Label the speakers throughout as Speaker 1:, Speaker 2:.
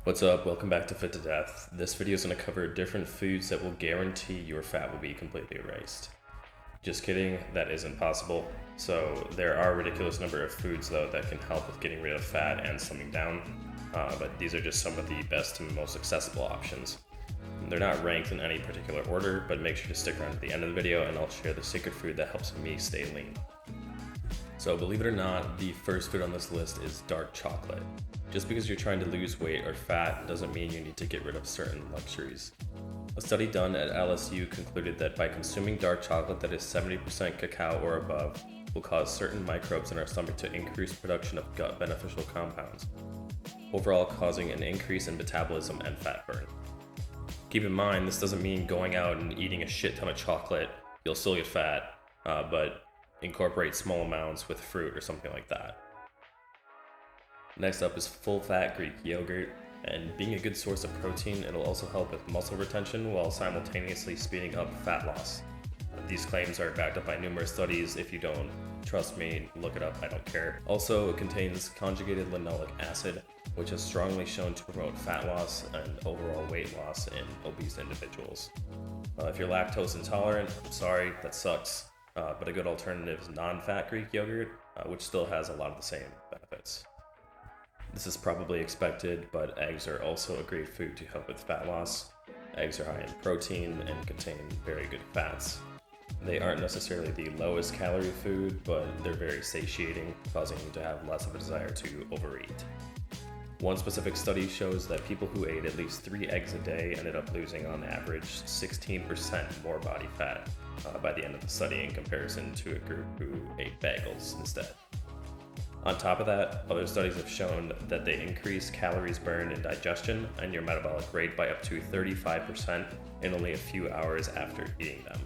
Speaker 1: What's up? Welcome back to Fit to Death. This video is going to cover different foods that will guarantee your fat will be completely erased. Just kidding, that isn't possible. So there are a ridiculous number of foods though that can help with getting rid of fat and slimming down, but these are just some of the best and most accessible options. They're not ranked in any particular order, but make sure to stick around to the end of the video and I'll share the secret food that helps me stay lean. So believe it or not, the first food on this list is dark chocolate. Just because you're trying to lose weight or fat doesn't mean you need to get rid of certain luxuries. A study done at LSU concluded that by consuming dark chocolate that is 70% cacao or above will cause certain microbes in our stomach to increase production of gut beneficial compounds, overall causing an increase in metabolism and fat burn. Keep in mind, this doesn't mean going out and eating a shit ton of chocolate. You'll still get fat, but incorporate small amounts with fruit or something like that. Next up is full-fat Greek yogurt, and being a good source of protein, it'll also help with muscle retention while simultaneously speeding up fat loss. These claims are backed up by numerous studies. If you don't trust me, look it up, I don't care. Also, it contains conjugated linoleic acid, which is strongly shown to promote fat loss and overall weight loss in obese individuals. If you're lactose intolerant, I'm sorry, that sucks. But a good alternative is non-fat Greek yogurt, which still has a lot of the same benefits. This is probably expected, but eggs are also a great food to help with fat loss. Eggs are high in protein and contain very good fats. They aren't necessarily the lowest calorie food, but they're very satiating, causing you to have less of a desire to overeat. One specific study shows that people who ate at least 3 eggs a day ended up losing on average 16% more body fat by the end of the study in comparison to a group who ate bagels instead. On top of that, other studies have shown that they increase calories burned in digestion and your metabolic rate by up to 35% in only a few hours after eating them.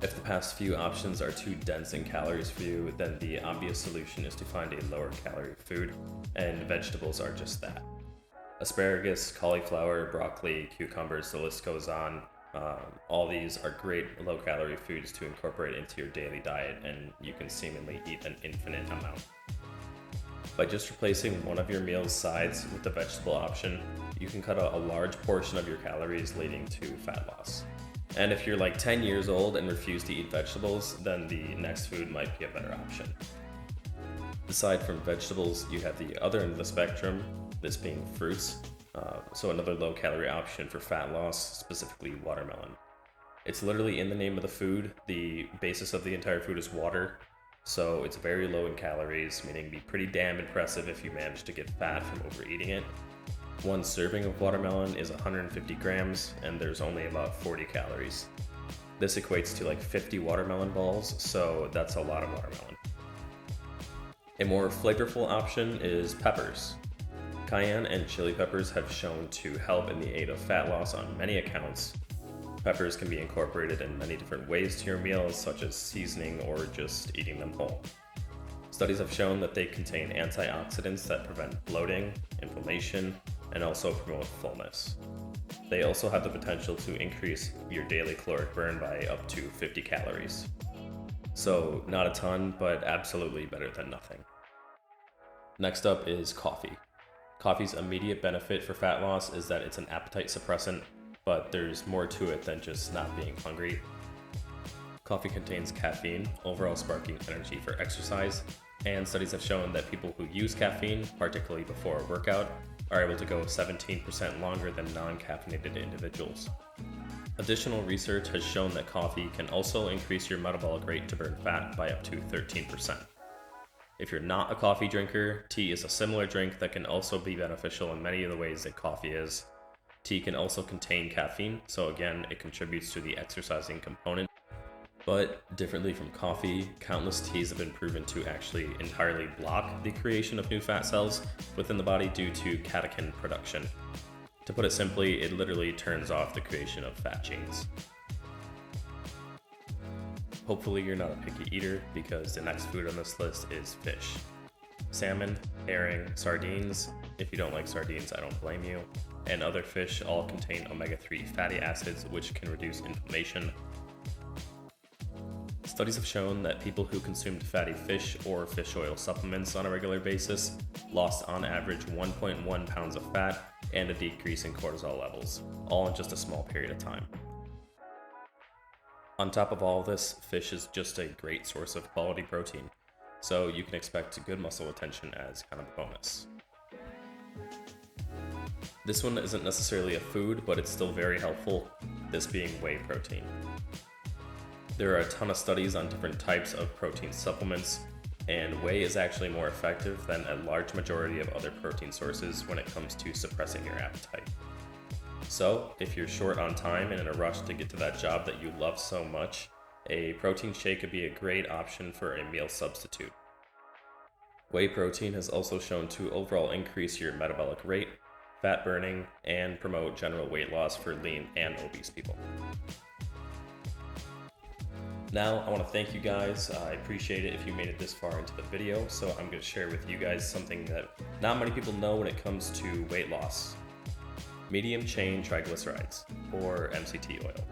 Speaker 1: If the past few options are too dense in calories for you, then the obvious solution is to find a lower calorie food, and vegetables are just that. Asparagus, cauliflower, broccoli, cucumbers, the list goes on. All these are great low calorie foods to incorporate into your daily diet, and you can seemingly eat an infinite amount. By just replacing one of your meal's sides with the vegetable option, you can cut out a large portion of your calories, leading to fat loss. And if you're like 10 years old and refuse to eat vegetables, then the next food might be a better option. Aside from vegetables, you have the other end of the spectrum, this being fruits. So another low calorie option for fat loss, specifically watermelon. It's literally in the name of the food. The basis of the entire food is water. So it's very low in calories, meaning be pretty damn impressive if you manage to get fat from overeating it. One serving of watermelon is 150 grams, and there's only about 40 calories. This equates to like 50 watermelon balls, so that's a lot of watermelon. A more flavorful option is peppers. Cayenne and chili peppers have shown to help in the aid of fat loss on many accounts. Peppers can be incorporated in many different ways to your meals, such as seasoning or just eating them whole. Studies have shown that they contain antioxidants that prevent bloating, inflammation, and also promote fullness. They also have the potential to increase your daily caloric burn by up to 50 calories. So not a ton, but absolutely better than nothing. Next up is coffee. Coffee's immediate benefit for fat loss is that it's an appetite suppressant, but there's more to it than just not being hungry. Coffee contains caffeine, overall sparking energy for exercise, and studies have shown that people who use caffeine, particularly before a workout, are able to go 17% longer than non-caffeinated individuals. Additional research has shown that coffee can also increase your metabolic rate to burn fat by up to 13%. If you're not a coffee drinker, tea is a similar drink that can also be beneficial in many of the ways that coffee is. Tea can also contain caffeine, so again, it contributes to the exercising component. But differently from coffee, countless teas have been proven to actually entirely block the creation of new fat cells within the body due to catechin production. To put it simply, it literally turns off the creation of fat genes. Hopefully you're not a picky eater, because the next food on this list is fish. Salmon, herring, sardines, if you don't like sardines, I don't blame you, and other fish all contain omega-3 fatty acids, which can reduce inflammation. Studies have shown that people who consumed fatty fish or fish oil supplements on a regular basis lost on average 1.1 pounds of fat and a decrease in cortisol levels, all in just a small period of time. On top of all of this, fish is just a great source of quality protein, so you can expect good muscle retention as kind of a bonus. This one isn't necessarily a food, but it's still very helpful, this being whey protein. There are a ton of studies on different types of protein supplements, and whey is actually more effective than a large majority of other protein sources when it comes to suppressing your appetite. So, if you're short on time and in a rush to get to that job that you love so much, a protein shake could be a great option for a meal substitute. Whey protein has also shown to overall increase your metabolic rate, fat burning, and promote general weight loss for lean and obese people. Now, I want to thank you guys. I appreciate it if you made it this far into the video, so I'm going to share with you guys something that not many people know when it comes to weight loss. Medium chain triglycerides, or MCT oil.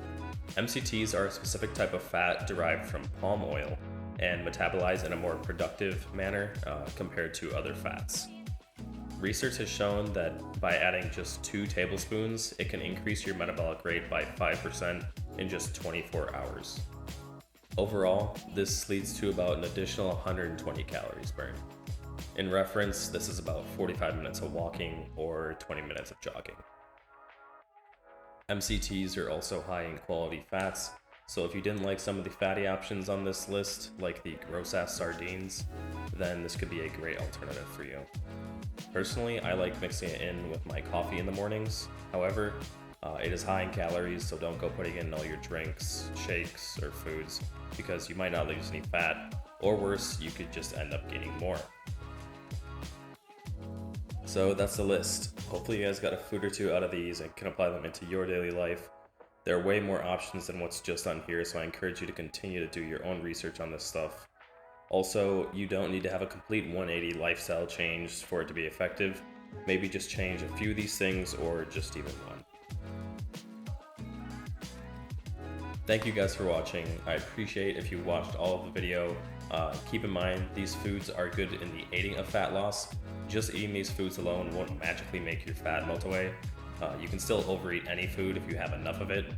Speaker 1: MCTs are a specific type of fat derived from palm oil and metabolized in a more productive manner compared to other fats. Research has shown that by adding just 2 tablespoons, it can increase your metabolic rate by 5% in just 24 hours. Overall, this leads to about an additional 120 calories burned. In reference, this is about 45 minutes of walking or 20 minutes of jogging. MCTs are also high in quality fats, so if you didn't like some of the fatty options on this list, like the gross-ass sardines, then this could be a great alternative for you. Personally, I like mixing it in with my coffee in the mornings. However, it is high in calories, so don't go putting in all your drinks, shakes, or foods, because you might not lose any fat, or worse, you could just end up gaining more. So that's the list. Hopefully you guys got a food or two out of these and can apply them into your daily life. There are way more options than what's just on here, so I encourage you to continue to do your own research on this stuff. Also, you don't need to have a complete 180 lifestyle change for it to be effective. Maybe just change a few of these things or just even one. Thank you guys for watching. I appreciate if you watched all of the video. Keep in mind, these foods are good in the aiding of fat loss. Just eating these foods alone won't magically make your fat melt away. You can still overeat any food if you have enough of it.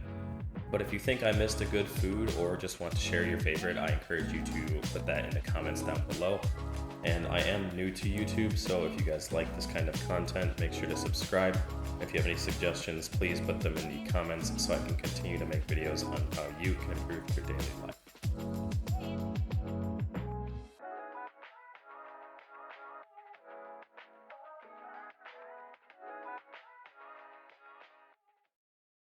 Speaker 1: But if you think I missed a good food or just want to share your favorite, I encourage you to put that in the comments down below. And I am new to YouTube, so if you guys like this kind of content, make sure to subscribe. If you have any suggestions, please put them in the comments so I can continue to make videos on how you can improve your daily life.